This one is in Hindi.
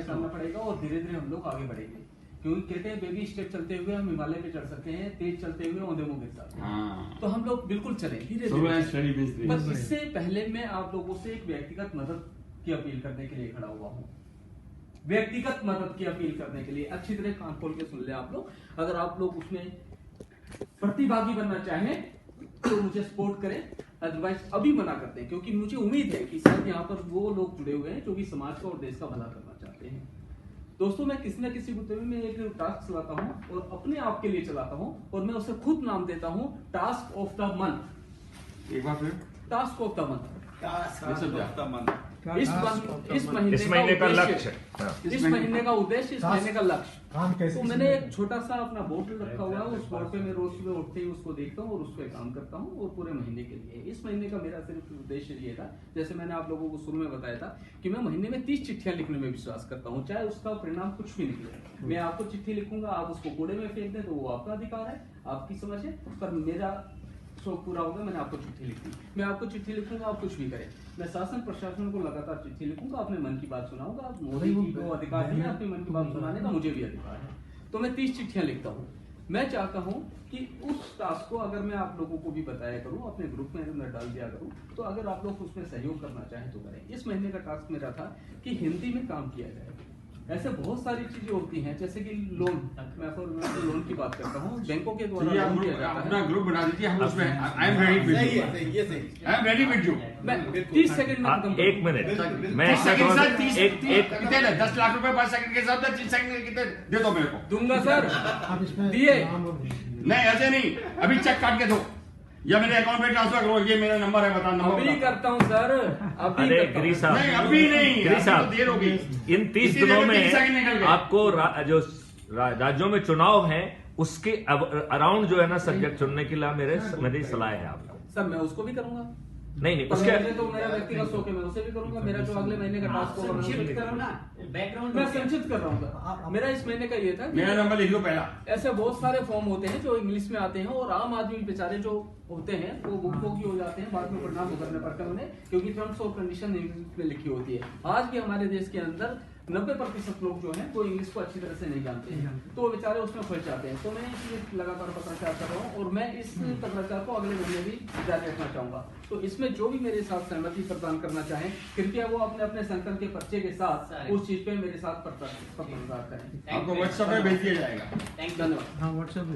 पहचानना पड़ेगा और धीरे धीरे हम लोग आगे बढ़ेंगे, क्योंकि कहते हैं बेबी स्टेप चलते हुए हम हिमालय पे चढ़ सकते हैं, तेज चलते हुए औंधे मुंह गिर सकते हैं। तो हम लोग बिल्कुल चलें धीरे धीरे। बस इससे पहले मैं आप लोगों से एक व्यक्तिगत मदद की अपील करने के लिए खड़ा हुआ हूँ, व्यक्तिगत मदद की अपील करने के लिए। अच्छी तरह कान खोल के सुन ले आप लोग। अगर आप लोग उसमें प्रतिभागी बनना चाहें तो मुझे सपोर्ट करें, अदरवाइज अभी मना करते हैं, क्योंकि मुझे उम्मीद है कि शायद यहाँ पर वो लोग जुड़े हुए हैं जो कि समाज का और देश का भला करना चाहते हैं। दोस्तों, मैं किसी न किसी मुद्दे में एक टास्क चलाता हूँ और अपने आप के लिए चलाता हूँ, और मैं उसे खुद नाम देता हूँ टास्क ऑफ द मंथ। एक बार फिर, टास्क ऑफ द मंथ। इस महीने का लक्ष्य, इस महीने का उद्देश्य, इस महीने का लक्ष्य। तो मैंने एक छोटा सा अपना बोर्ड रखा हुआ है, उस बोर्ड पे मैं रोज सुबह उठते ही उसको देखता हूँ और उस पर काम करता हूँ, और पूरे महीने के लिए। इस महीने का मेरा सिर्फ उद्देश्य ये था, जैसे मैंने आप लोगों को शुरू में बताया था कि मैं महीने में 30 चिट्ठियां लिखने में विश्वास करता हूँ, चाहे उसका परिणाम कुछ भी निकले। मैं आपको चिट्ठी लिखूंगा, आप उसको कूड़े में फेंक दें तो वो आपका अधिकार है, आपकी समझ है, पर मेरा शौक पूरा होगा। मैंने आपको चिट्ठी लिखी, मैं आपको चिट्ठी लिखूंगा, आप कुछ भी करें। मैं शासन प्रशासन को लगातार चिट्ठी लिखूंगा, अपने मन की बात सुनाऊंगा। मोदी जी को अधिकार दिया अपने मन की बात सुनाने का, मुझे भी अधिकार है। तो मैं 30 चिट्ठियां लिखता हूँ। मैं चाहता हूँ कि उस टास्क को अगर मैं आप लोगों को भी बताया करूँ, अपने ग्रुप में अंदर डाल दिया करूँ, तो अगर आप लोग उसमें सहयोग करना चाहें तो करें। इस महीने का टास्क मेरा था कि हिंदी में काम किया जाए। ऐसे बहुत सारी चीजें होती हैं, जैसे कि लोन, मैं लोन की बात करता हूँ, बैंकों के द्वारा लोन दिया जाता है। अपना ग्रुप बना दीजिए, हम उसमें I am ready with you, I am ready with you. मैं 30 सेकंड में खत्म करूं। 1 मिनट मैं 10 लाख रुपए 5 सेकंड के साथ 30 सेकंड कितने दे दो मेरे को। दूंगा सर, दिए नहीं ऐसे नहीं, अभी चेक काट के दो या मेरे अकाउंट में ट्रांसफर करो, ये मेरा नंबर है, बता नंबर। अभी करता हूँ सर, अभी। अरे गिरी साहब, नहीं अभी नहीं, गिरी साहब, देर होगी। इन 30 दिनों में आपको जो राज्यों में चुनाव है उसके अराउंड जो है ना सब्जेक्ट चुनने के लिए मेरी सलाह है आपको। सर मैं उसको भी करूंगा। नहीं उसके तो मेरा व्यक्तिगत शौक है, मैं उसे भी करूंगा। मेरा जो अगले महीने का टास्क होगा मैं संचित कर रहा हूँ। मेरा इस महीने का ये था, मेरा नंबर लिख लो पहला। ऐसे बहुत सारे फॉर्म होते हैं जो इंग्लिश में आते हैं, और आम आदमी बेचारे जो होते हैं वो उपभोगी हो जाते हैं बाद में परिणाम भुगतने पड़ता है उन्हें, क्योंकि टर्म्स और कंडीशन इंग्लिश में लिखी होती है। आज भी हमारे देश के अंदर 90% लोग जो हैं वो इंग्लिश को अच्छी तरह से नहीं जानते हैं, तो वो बेचारे उसमें फंस जाते हैं। तो मैं इसलिए लगातार पत्राचार कर रहा हूँ, और मैं इस पत्राचार को अगले महीने भी जारी रखना चाहूंगा। तो इसमें जो भी मेरे साथ सहमति प्रदान करना चाहें, कृपया वो अपने अपने संकल्प के पर्चे के साथ उस चीज पे मेरे साथ पत्रकार करें। आपको व्हाट्सएप पे भेज दिया जाएगा। धन्यवाद।